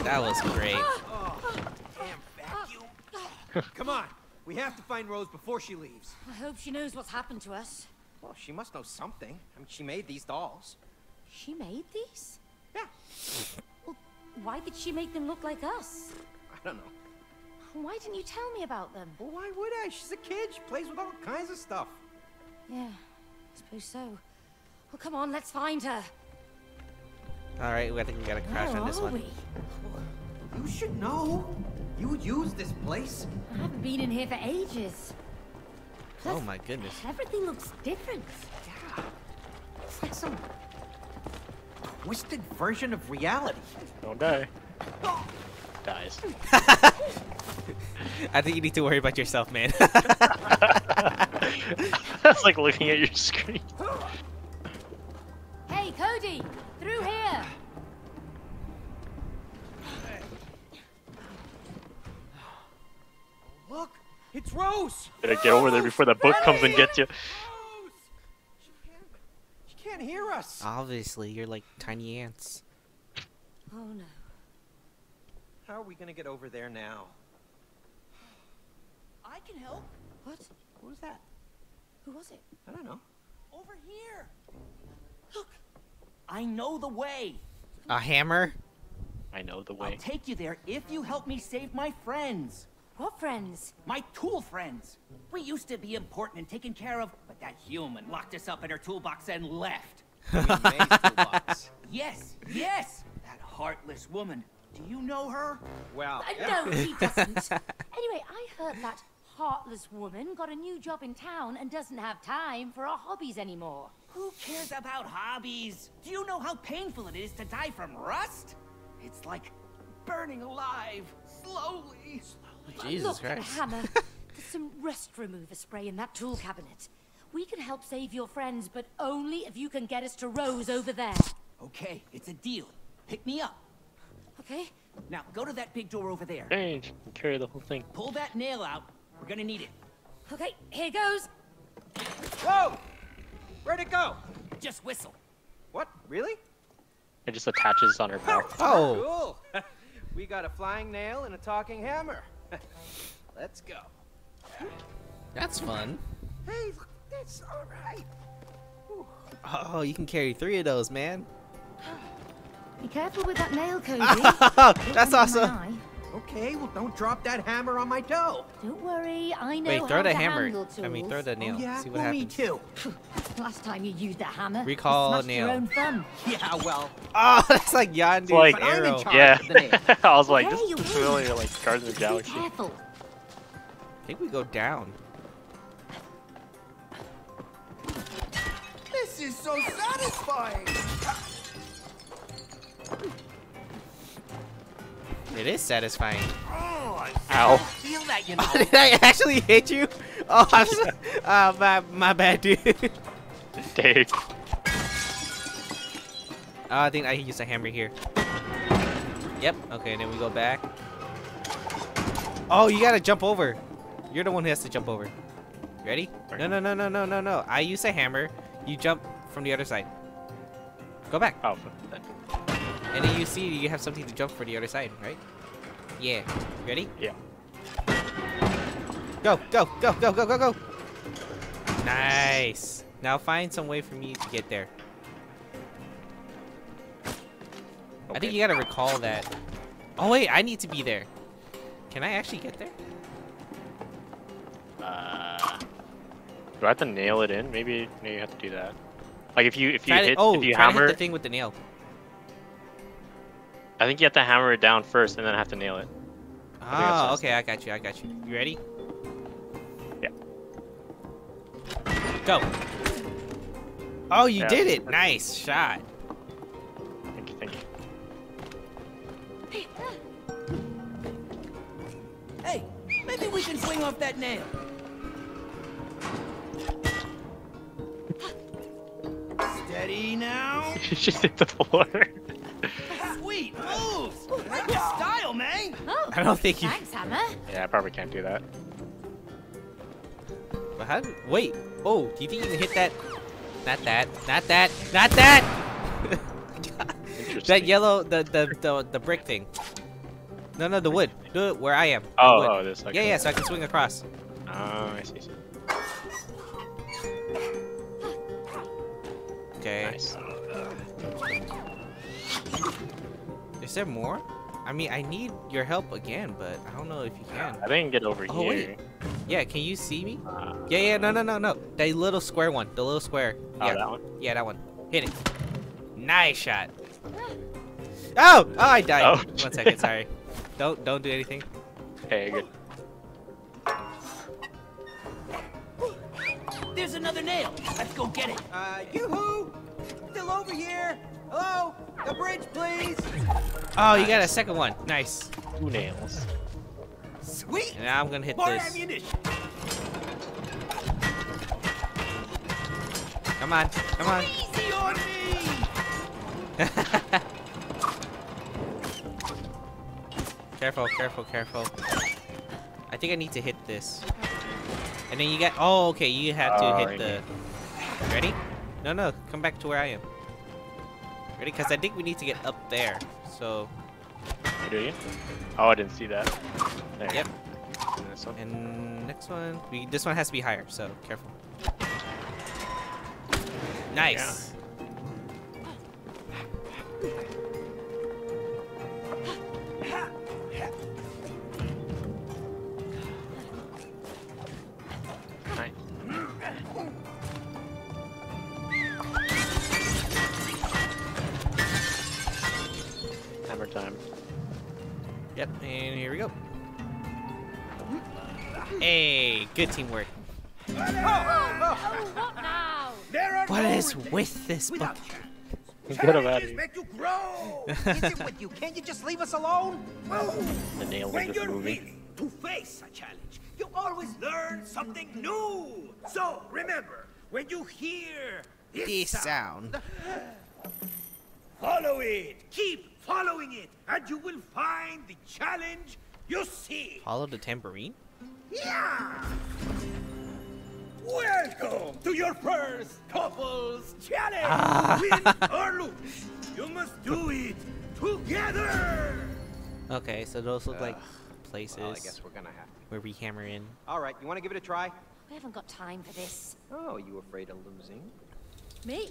That was great. Oh, damn vacuum. Come on. We have to find Rose before she leaves. I hope she knows what's happened to us. Well, she must know something. I mean, she made these dolls. She made these? Yeah. Well, why did she make them look like us? I don't know. Why didn't you tell me about them? Well, why would I? She's a kid. She plays with all kinds of stuff. Yeah, I suppose so. Well, come on, let's find her. All right, I think we gotta crash on this one. We? You should know. You use this place. I haven't been in here for ages. Plus, Oh my goodness. everything looks different. Yeah. It's like some twisted version of reality. Don't die. Dies. I think you need to worry about yourself, man. That's like looking at your screen. Hey, Cody! Through here! Look, it's Rose. Better get over there before the book comes and gets you. Rose! She can't hear us. Obviously, you're like tiny ants. Oh no. How are we gonna get over there now? I can help. What? What was that? Who was it? I don't know. Over here. Look. I know the way. A hammer? I know the I'll way. take you there if you help me save my friends. What friends? My tool friends. We used to be important and taken care of, but that human locked us up in her toolbox and left. You mean May's toolbox? Yes, yes. That heartless woman. Do you know her? Well, No, he doesn't. Anyway, I heard that heartless woman got a new job in town and doesn't have time for our hobbies anymore. Who cares about hobbies? Do you know how painful it is to die from rust? It's like burning alive, slowly. Jesus Look, Christ. Hammer, there's some rust remover spray in that tool cabinet. We can help save your friends, but only if you can get us to Rose over there. Okay, it's a deal. Pick me up. Okay? Now, go to that big door over there. Change. Carry the whole thing. Pull that nail out. We're gonna need it. Okay, here goes. whoa! Where'd it go? Just whistle. What? Really? It just attaches on her mouth. Oh. Cool. We got a flying nail and a talking hammer. Let's go. That's fun. Hey, look, that's all right. Oh, you can carry 3 of those, man. Be careful with that nail, Cody. That's awesome. Okay, well, don't drop that hammer on my toe. Don't worry, I know Wait, how throw the to hammer. handle tools. I mean, throw the nail. Oh, yeah? See what well, happens. me too. Last time you used a hammer, Recall you smashed nail. your own thumb. Yeah, well, Oh, that's like Yondu's Like- but I'm in arrow. charge Yeah. of the nail. I was like, Hey, this you is familiar, like Guardians of the Be Galaxy. careful. I think we go down. This is so satisfying. It is satisfying. Oh, Ow. Feel that, you know. Did I actually hit you? Oh, I'm so, my bad, dude. Dave. I think I can use a hammer here. Yep. Okay, and then we go back. Oh, you gotta jump over. You're the one who has to jump over. Ready? No, no, no, no, no, no, no. I use a hammer. You jump from the other side. Go back. Oh, And then you see you have something to jump for the other side, right? Yeah. Ready? yeah. Go, go, go, go, go, go, go. Nice. Now find some way for me to get there. I think you gotta recall that. Oh wait, I need to be there. Can I actually get there? Do I have to nail it in? Maybe you have to do that. Like if you Try to- hit oh, if you try to hammer, hit the thing with the nail. I think you have to hammer it down first and then have to nail it. Oh, okay, I got you, I got you. You ready? Yeah. Go. Oh, you Yeah. did it. Nice shot. Thank you, thank you. Hey, maybe we can swing off that nail. Steady now. You just hit the floor. Sweet moves. Like your style, man. Oh, I don't think you. thanks, Hammer. Yeah, I probably can't do that. But how? Wait. Oh, do you think you can hit that? Not that. Not that. Not that. Interesting. That yellow, the brick thing. No, the wood. Do it where I am. The Oh, wood. oh, this. Okay. Yeah, so I can swing across. Oh, I see. Okay. Nice. Is there more? I mean, I need your help again, but I don't know if you can. I think get over Oh, here. wait. Yeah, can you see me? Yeah, no. That little square one. The little square. Oh, Yeah. that one? Yeah, that one. Hit it. Nice shot. Oh, I died. Oh. 1 second, sorry. Don't do anything. Okay, good. There's another nail. Let's go get it. Yoo-hoo! Still over here. Hello? The bridge, please. Oh, you got a second one. Nice. 2 nails. Sweet. And now I'm gonna hit More this. ammunition. Come on. Easy on me. Careful. I think I need to hit this. And then you get. Oh, okay. You have to hit the. Ready? No. Come back to where I am. Ready? Because I think we need to get up there. So. Do you? Oh, I didn't see that. There. Yep. And this one. And next one. This one has to be higher. So careful. Nice. Nice. Hammer time. Yep. And here we go. Hey, good teamwork. Oh, what now? There are What is moments with this book? without challenge. Get him out of Challenges here. make you grow. Is it with you? Can't you just leave us alone? The nails are When just you're moving. willing to face a challenge, you always learn something new. So remember, when you hear This sound. follow it. Keep following it, and you will find the challenge you see. Follow the tambourine? Yeah! Welcome to your first couples challenge! Win or lose, you must do it together! Okay, so those look like places Well, I guess we're gonna have to. where we hammer in. All right, you want to give it a try? We haven't got time for this. Oh, you afraid of losing? Me?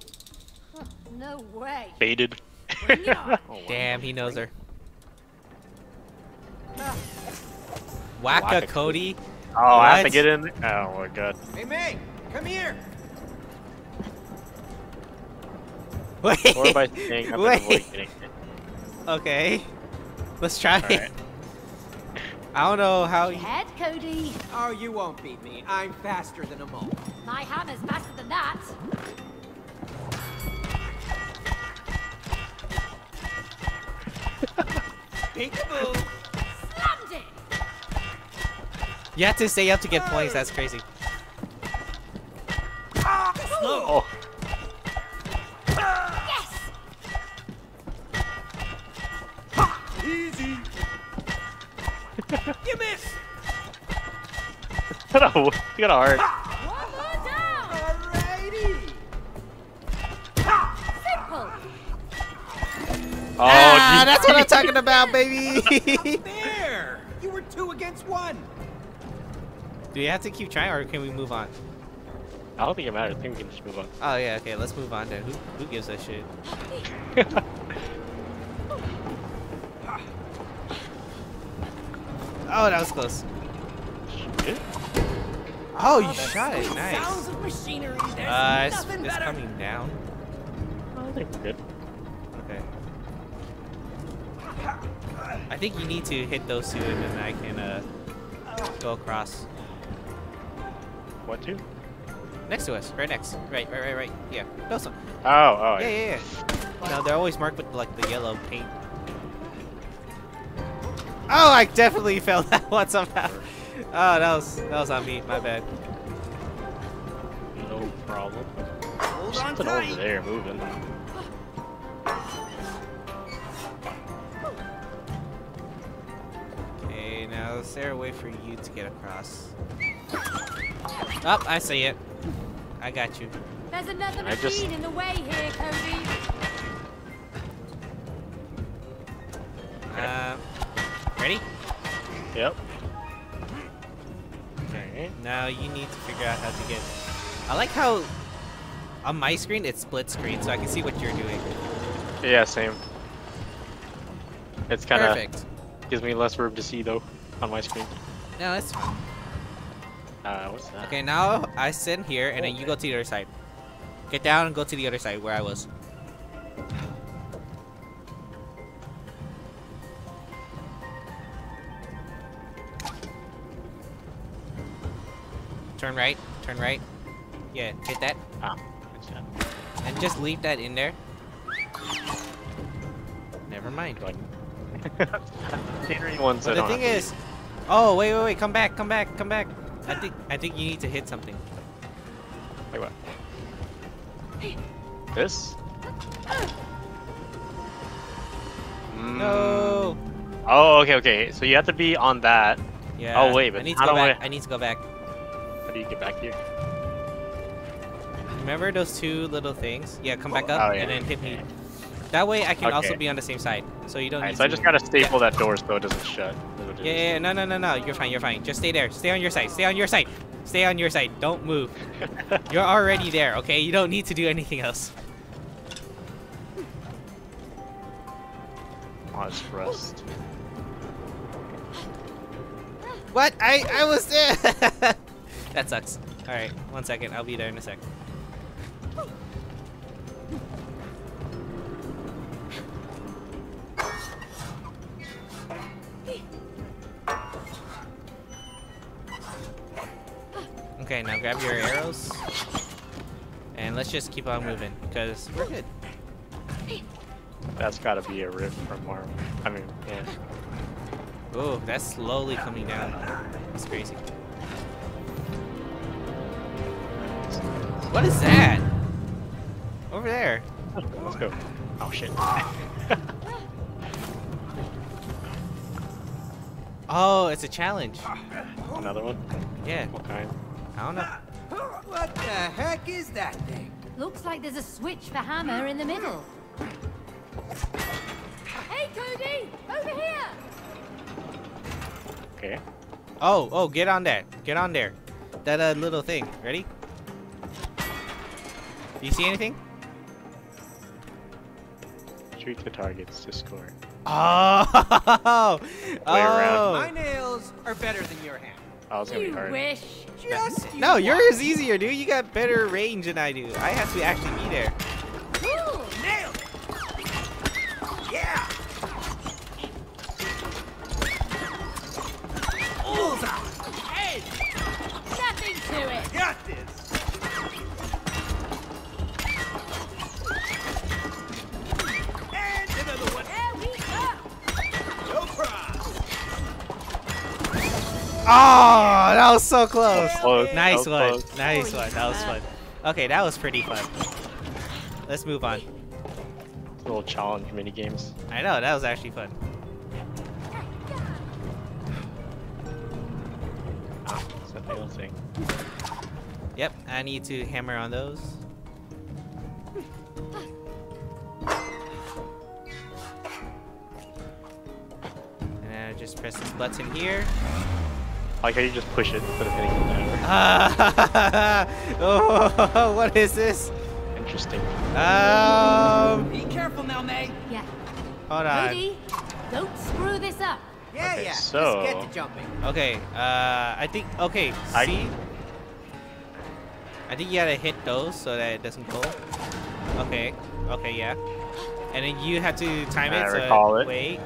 Huh, no way. Baited. Bring it on. Damn, he knows her. Ugh. Waka Waka Cody. Oh, I have to What? get in there? Oh my god. Hey, May, come here! Wait. Or by staying up and avoid getting hit. Okay. Let's try it. Alright. I don't know how. Head, Cody. Oh, you won't beat me. I'm faster than a mole. My hammer's faster than that. Peekaboo! Slammed it. You have to stay up to get points. That's crazy. Slow! Oh, Yes. Easy! You miss! no, you got a heart. One more down. Alrighty! Simple. Oh, That's what I'm talking about, baby. There! You were 2 against 1! Do you have to keep trying, or can we move on? I don't think it matters. I think we can just move on. Oh yeah, okay. Let's move on then. Who gives a shit? Oh, that was close. Shit. Oh, you shot it. Nice. Sounds of machinery. There's It's nothing better. coming down. I think we're good. Okay. I think you need to hit those two, and then I can go across. What to? Next to us, right next. Right. Yeah, those one. Oh, Yeah. No, they're always marked with like the yellow paint. Oh, I definitely failed that one somehow. Oh, that was on me. My bad. No problem. Hold on Something over tight! there moving. Okay, now is there a way for you to get across? Oh, I see it. I got you. There's another I just- machine in the way here, Cody. Ready? Yep. Okay. Now you need to figure out how to get. I like how on my screen it's split screen, so I can see what you're doing. Yeah, same. It's kind of Perfect. gives me less room to see though on my screen. No, that's fine. What's that? Okay, now I sit here, and then you go to the other side. Get down and go to the other side where I was. Turn right. Turn right. Yeah, hit that. Ah, what's that? And just leave that in there. Never mind. Catering ones. But the thing is, oh wait, come back. I think you need to hit something. Wait, what? This? No. Oh, okay. So you have to be on that. Yeah. Oh wait, but I need to how go do back. I need to go back. How do you get back here? Remember those two little things? Yeah, come back up Oh, yeah. and then hit me. That way I can also Okay. be on the same side, so you don't Alright, need so I to just move. gotta staple that door so it doesn't shut. Yeah, no. You're fine. Just stay there. Stay on your side. Stay on your side. Don't move. You're already there, okay? You don't need to do anything else. Pause rest. What? I was there. That sucks. All right, 1 second. I'll be there in a sec. Okay, now grab your arrows. And let's just keep on moving, because we're good. That's gotta be a rift from Marvel. I mean, yeah. Oh, that's slowly coming down. That's crazy. What is that? Over there. Let's go. Oh shit. Oh, it's a challenge. Another one? Yeah, What kind? I don't know. What the heck is that thing? Looks like there's a switch for hammer in the middle. Hey, Cody! Over here! Okay. Oh, get on that. Get on there. That little thing. Ready? Do you see anything? Shoot the targets to score. Oh! Way around. My nails are better than your hand. Oh, it's gonna be You hard. wish. Just No, yours is easier, dude. You got better range than I do. I have to actually be there. Cool. nailed it. Yeah. Bullseye. Hey, Nothing to it. got this. And another one. There we go. No problem. Oh, that was so close. Close. Nice That one. was close. Nice one. That was fun. Okay, that was pretty fun. Let's move on. Little challenge mini games. I know, that was actually fun. Ah, it's a nail thing. Yep, I need to hammer on those. And then I just press this button here. I like how you just push it instead of hitting the timer. Oh, what is this? Interesting. Be careful now, May. Yeah. Hold on. Cody, don't screw this up. Yeah, Okay, yeah. so- Let's get to jumping. Okay, I think, okay, see? I think you gotta hit those so that it doesn't go. Okay, yeah. And then you have to time I it, so recall it. wait.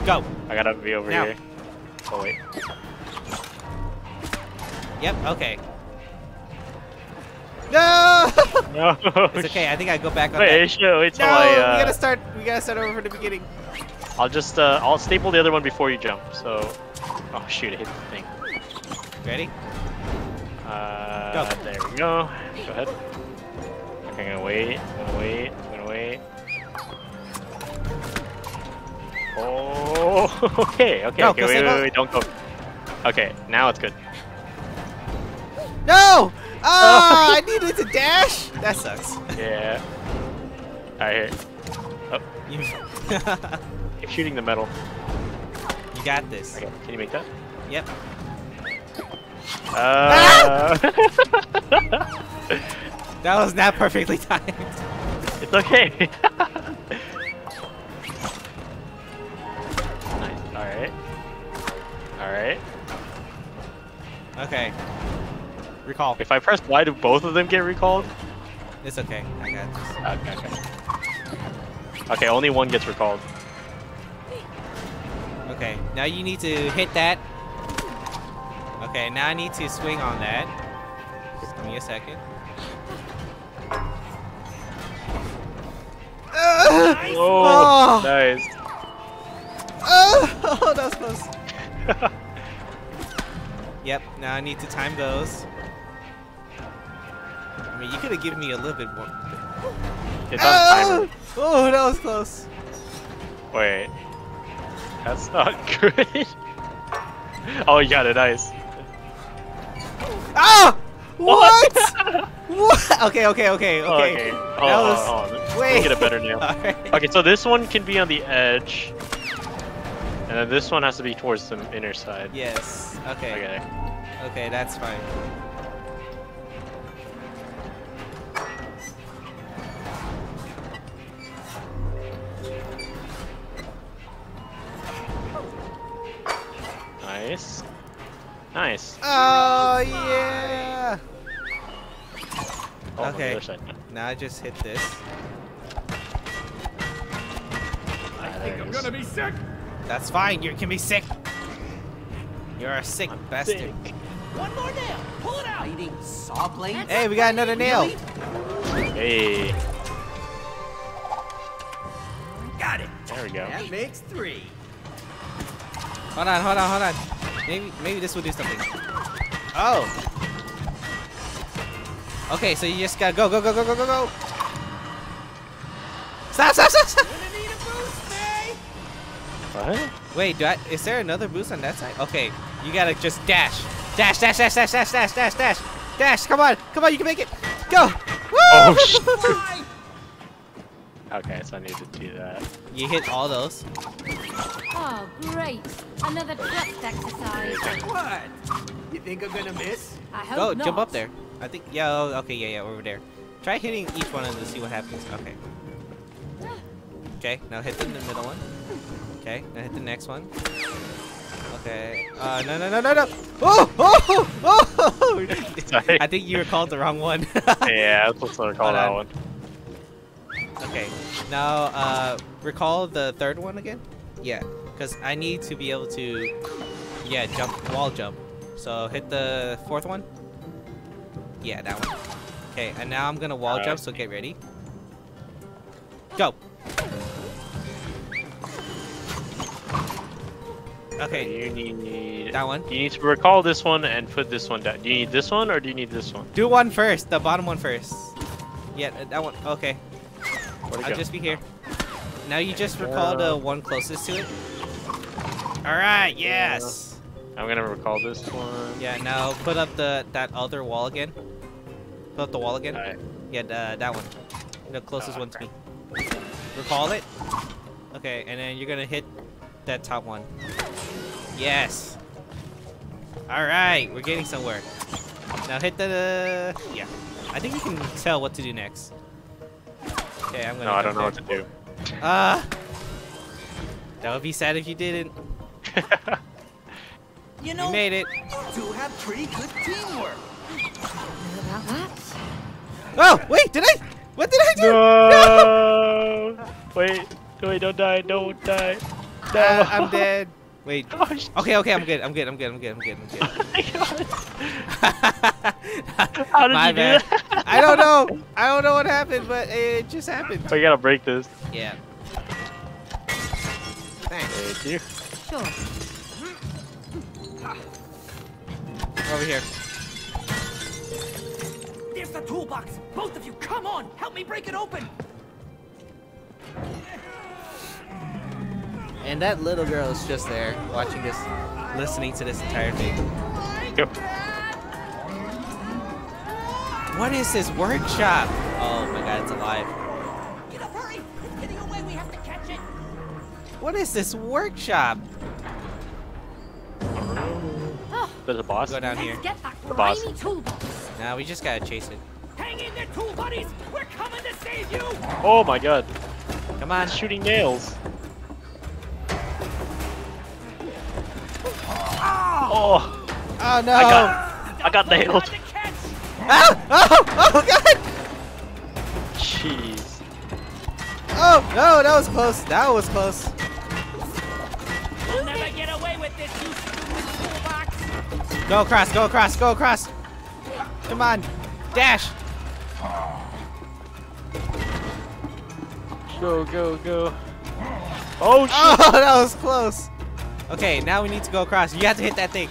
Go! I gotta be over Now. here. Oh wait. Yep, okay. No! No. It's okay, I think I go back on Wait, that. wait till No, I. we gotta start over from the beginning. I'll just I'll staple the other one before you jump. So. Oh shoot! I hit the thing. Ready? Go. There we go. Go ahead. Okay, I'm gonna wait. I'm gonna wait. Oh. Okay. Go, Okay. go save us. Wait. Don't go. Okay. Now it's good. No! Oh, I needed to dash? That sucks. Yeah. Alright. Oh, You, keep shooting the metal. you got this. Okay, can you make that? Yep. That was not perfectly timed. It's okay. Nice. Alright. Alright. Okay. Recall. If I press Y, do both of them get recalled? It's okay. I got this. Okay. Okay, only one gets recalled. Okay. Now you need to hit that. Okay. Now I need to swing on that. Give me a second. Oh, nice. Oh, that was close. Yep. Now I need to time those. I mean, you could have given me a little bit more. It's on timer. Oh, that was close. Wait. That's not good. Oh, you got it. Nice. Ah! What? What? Okay. Okay. That was... Wait. Let's get a better nail. Right. Okay, so this one can be on the edge. And then this one has to be towards the inner side. Yes. Okay. Okay, that's fine. Nice. Nice. Oh, yeah. Oh, on the Okay. other side. Now I just hit this. I think I'm gonna be sick. That's fine. You can be sick. You're a sick bastard. Sick. One more nail. Pull it out. Fighting saw blades. Hey, we got another nail. Hey. Got it. There we go. That makes 3. Hold on. Maybe this will do something. Oh. Okay, so you just gotta go. Stop. Gonna need a boost, May. What? Wait, is there another boost on that side? Okay, you gotta just dash. Dash. Come on, you can make it. Go. Woo! Oh, shit. Fly. Okay, so I need to do that. You hit all those. Oh, great. Another trust exercise. What? You think I'm gonna miss? I hope Go, not. jump up there. I think, yeah, okay, yeah, over there. Try hitting each one of them to see what happens. Okay. Okay, now hit the middle one. Okay, now hit the next one. Okay. No. Oh! Sorry. I think you recalled the wrong one. Yeah, I was supposed to recall that one. Okay. Now, recall the third one again? Yeah, because I need to be able to, wall jump. So hit the fourth one. Yeah, that one. Okay, and now I'm gonna wall jump, so get ready. Go! Okay, You need that one. You need to recall this one and put this one down. Do you need this one or do you need this one? Do one first, the bottom one first. Yeah, that one, okay. Where'd it I'll go? just be here. Now you just recall the one closest to it. Alright, yes! I'm gonna recall this one. Yeah, now put up that other wall again. Put up the wall again. Alright. Yeah, that one. The closest one to me. Recall it. Okay, and then you're gonna hit that top one. Yes. All right, we're getting somewhere. Now hit the. Yeah, I think you can tell what to do next. Okay, I'm gonna. No, I don't know what to do. That would be sad if you didn't. You You know, made it. you two have pretty good teamwork. About that? Oh wait, did I? What did I do? No! Wait, don't die, don't die. No. I'm dead. Wait. Oh, shit. Okay, I'm good. I'm good. Oh my God. How did My you do bad. that? I don't know. I don't know what happened, but it just happened. We gotta break this. Yeah. Thanks. Thank you. Sure. Over here. There's the toolbox. Both of you, come on, help me break it open. And that little girl is just there, watching this, listening to this entire thing. Go. What is this workshop? Oh my God, it's alive. Get up, hurry! It's getting away. We have to catch it. What is this workshop? There's a boss. Go down here. Let's get that The boss. grimy toolbox. Nah, we just gotta chase it. Hang in there, tool buddies! We're coming to save you! Oh my god. Come on. It's shooting nails. Oh, Oh no! I got nailed. Hard to catch! Oh god! Jeez. Oh no, that was close. That was close. You'll never get away with this, you stupid toolbox! Go across, go across, go across. Come on. Dash. Go, go, go. Oh, shit. Oh, that was close. Okay, now we need to go across. You have to hit that thing.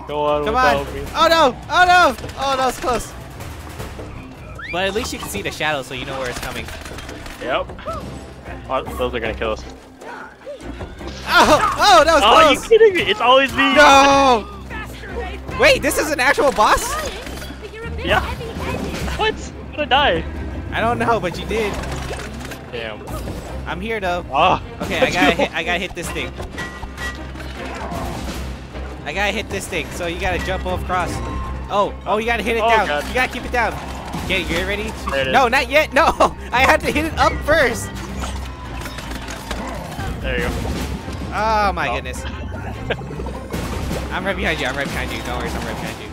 Go on Come on. without me. Oh no! Oh no! Oh, that was close. But at least you can see the shadow so you know where it's coming. Yep. Oh, those are gonna kill us. Oh! Oh, that was Oh, are you close! kidding me? It's always me. No! Faster, Wait, this is an actual boss? But you're a bit Yeah. heavy-handed. What? I'm gonna die. I don't know, but you did. Damn. I'm here though. Ah. Okay, I gotta hit this thing. I gotta hit this thing, so you gotta jump across. Oh, you gotta hit it Oh, down. God. You gotta keep it down. Okay, you ready? There it is. No, not yet. No, I had to hit it up first. There you go. Oh my Oh. goodness. I'm right behind you. I'm right behind you. Don't worry, I'm right behind you.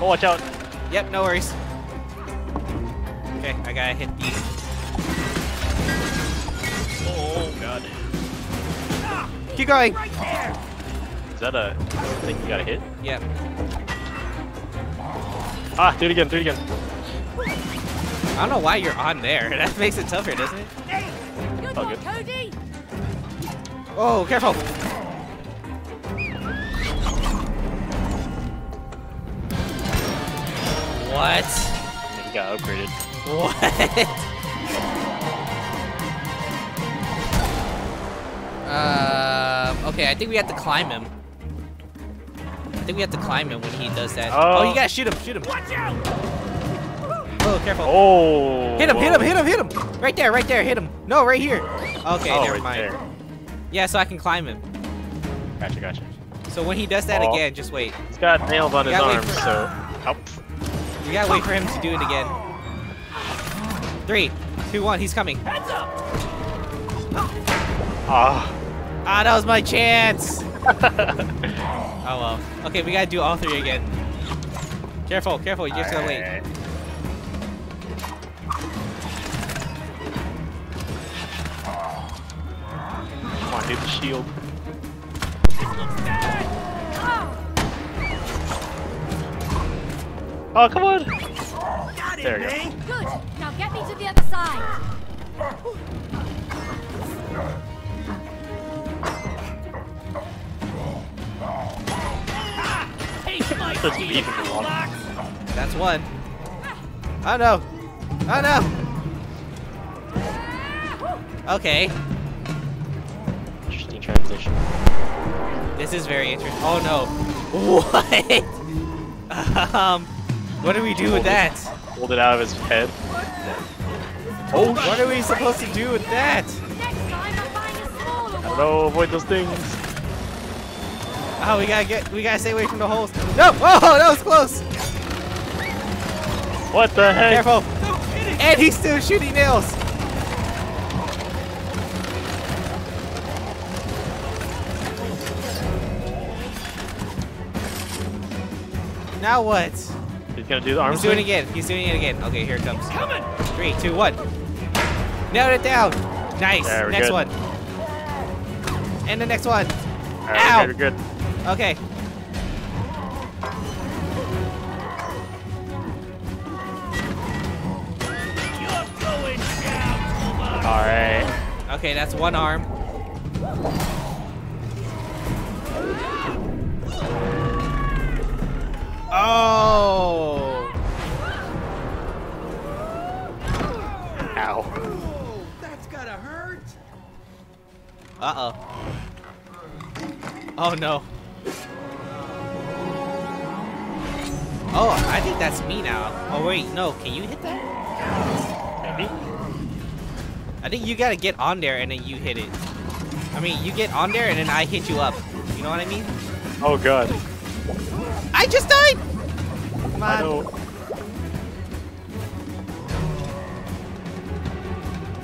Oh, watch out. Yep, no worries. Okay, I gotta hit these. Oh god. Keep going. right there! Is that a thing you gotta hit? Yep. Ah, do it again, do it again. I don't know why you're on there. That makes it tougher, doesn't it? Good Oh, one, good. Cody. Oh, careful. What? He got upgraded. What? Okay, I think we have to climb him. I think we have to climb him when he does that. Oh, you gotta shoot him, shoot him. Watch out! Oh, careful. Oh. Hit him, hit whoa. him, hit him, hit him. Right there, hit him. No, right here. Okay, Oh, never right mind. there. Yeah, so I can climb him. Gotcha, gotcha. So when he does that Oh. again, just wait. He's got nails on his gotta wait arms, for- so. Oh. We gotta wait for him to do it again. 3, 2, 1, he's coming. Heads up! Ah. Ah, that was my chance. Oh well. Okay, we gotta do all 3 again. Careful, careful, you just gotta wait. Alright. Come on, do the shield. Oh, come on! Got it, There you go. man! Good. Now get me to the other side. Take my That's seat, even one. toolbox! That's 1. Oh no. Oh no. Okay. Interesting transition. This is very interesting. Oh no. What? What do we do with that? Pulled it out of his head. Oh, What are we supposed to do with that? Next time I'm buying a smaller one. no, avoid those things. Oh, we gotta stay away from the holes. No! Oh, that was close. What the heck? Careful. And he's still shooting nails. Now what? He's gonna do the arm He's doing it thing? again. He's doing it again. Okay, here it comes. Coming! 3, 2, 1. Nailed it down. Nice. There, we're Next good. one. And the next one. Alright, Ow. we're good, we're good. Okay. You're going down, toolbox! Alright. Okay, that's 1 arm. Oh. Ow. Oh, that's gotta hurt. Uh-oh. Oh no. Oh, I think that's me now. Oh wait, no, can you hit that? Maybe? I think you gotta get on there and then you hit it. I mean, you get on there and then I hit you up. You know what I mean? Oh god. I just died! Come I on. know.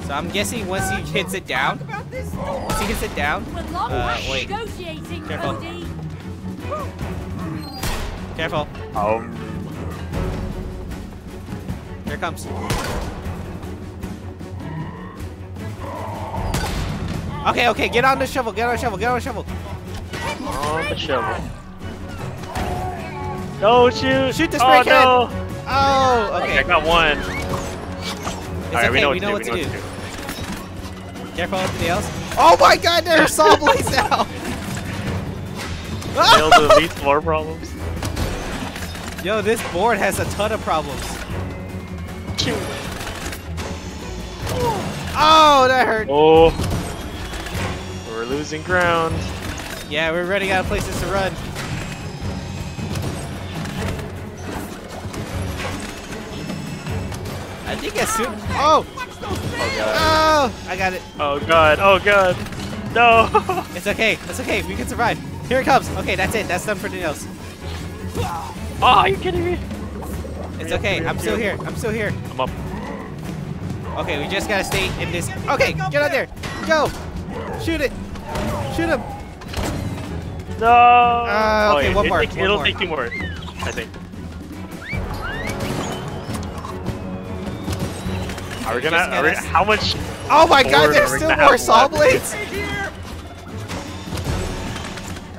So I'm guessing once he hits it down. Once he hits it down. Wait. Negotiating, Careful. Cody. Careful. Here it comes. Okay, okay, get on the shovel, get on the shovel, get on the shovel. On the shovel. No, shoot! Shoot the spray can! No. Oh, Okay, okay. I got one. It's Alright, okay, we know what to do. Careful, anything else? Oh my god, there are saw blades now! Failed to at least more problems. Yo, this board has a ton of problems. Oh, that hurt. Oh. We're losing ground. Yeah, we're running out of places to run. I think as soon. Oh! Oh god. Oh! I got it. Oh god. Oh god. No. It's okay. It's okay. We can survive. Here it comes. Okay, that's it. That's done for the nails. Oh, are you kidding me? It's okay. I'm still here. I'm still here. I'm up. Okay, we just gotta stay in this. Okay, get on there. Go. Shoot it. Shoot him. No. Okay, one more. It'll take 2 more, I think. Are we gonna? How much? Oh my god, board there's are we still gonna more have saw left? blades.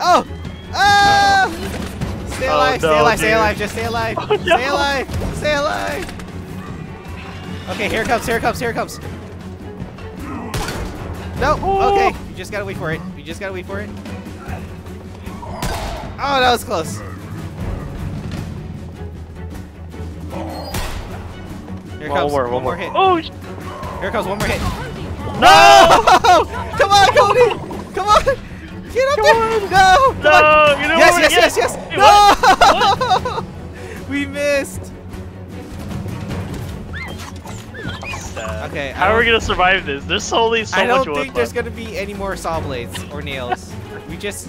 Oh! Oh! Stay alive, no, stay alive, stay dude. alive, just stay alive. Oh, no. Stay alive, stay alive. Okay, here it comes, here it comes, here it comes. No, okay, you just gotta wait for it. You just gotta wait for it. Oh, that was close. Here it comes, one more hit. Oh! Here comes one more hit. No! Come on, Cody! Come on! Get up there! No! Come on! No! You know Yes, what? yes, yes, yes! Hey, No! what? We missed! Okay, How are we gonna survive this? There's only so I much don't wood think there's left. gonna be any more saw blades or nails. We just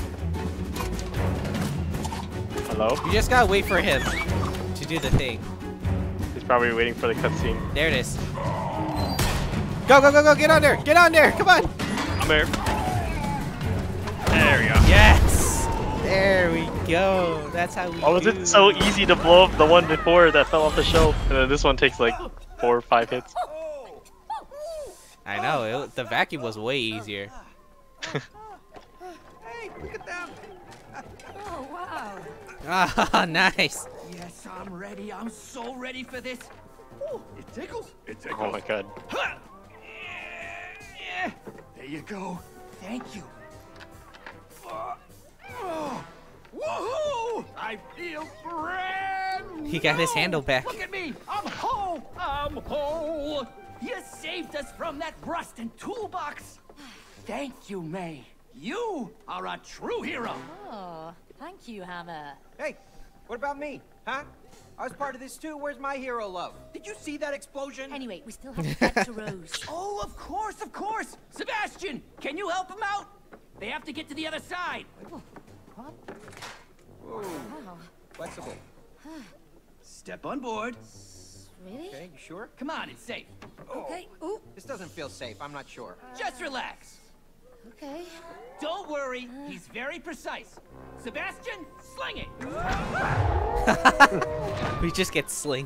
Hello? gotta wait for him to do the thing. He's probably waiting for the cutscene. There it is. Go, go, go, go! Get on there! Get on there! Come on! I'm here. There we go. Yes! There we go. That's how we Why was do. it so easy to blow up the one before that fell off the shelf? And then this one takes like 4 or 5 hits. I know. The vacuum was way easier. Hey, look at them. Oh, wow. Ah, nice. Yes, I'm ready. I'm so ready for this. Ooh, It tickles. It tickles. Oh my god. huh. Yeah. There you go. Thank you. Oh, woohoo! I feel brand He got his handle back. Look at me. I'm whole. I'm whole. You saved us from that rust and toolbox. Thank you, May. You are a true hero. Oh, thank you, Hammer. Hey, what about me? Huh? I was part of this too. Where's my hero love? Did you see that explosion? Anyway, we still have to get to Rose. Oh, of course, of course. Sebastian, can you help them out? They have to get to the other side. What? Whoa, Wow. flexible. Step on board. Really? Okay, you sure? Come on, it's safe. Okay. Ooh. This doesn't feel safe. I'm not sure. Just relax. Okay. Don't worry, he's very precise. Sebastian, sling it. We just get slinged.